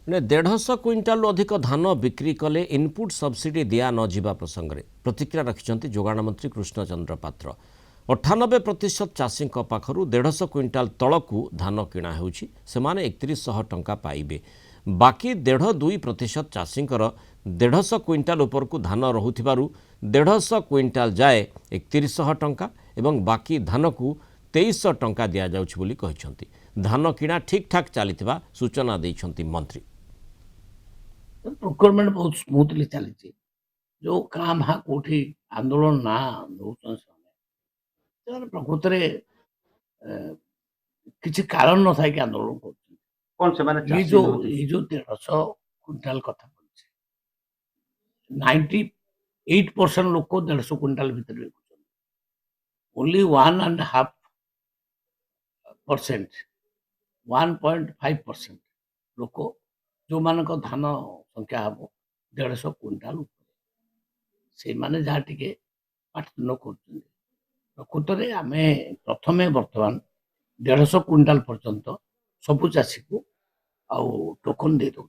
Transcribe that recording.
ने 150 क्विंटाल अधिक धान बिक्री कले इनपुट सब्सिडी दिया न जिबा प्रसंग में प्रतिक्रिया रखिंट जोगाण मंत्री कृष्णचंद्र पात्र। 98% चाषी पाखु 150 क्विंटाल तलकू धान किणा होउछि, सेमाने 3100 टंका पाइबे। बाकी 1.5% चाषी 150 क्विंटाल उपरकू धान रहुथिबारु 150 क्विंटाल जाए 3100 टंका एवं बाकी धान को 2300 टंका दिया जाउछि बोली कहिसंती। धान किणा ठीक ठाक चलीथिबा सूचना दैछंती मंत्री। प्रोक्योरमेंट बहुत स्मूथली चली जो काम हाँ कोठी आंदोलन ना दौन से प्रकृत में किसी कारण न था कि आंदोलन कर कौन से माने ये जो 150 क्विंटाल कथा 98% लोग 150 क्विंटाल भीतर ओनली 1.5% 1.5% लोक जो मान धान संख्या हम 150 क्विंटाल से माने जहाँ टिके पाठन कर प्रकृत में आम प्रथमे बर्तमान 150 क्विंटाल पर्यंत सबू चाषी को टोकन दे दौ।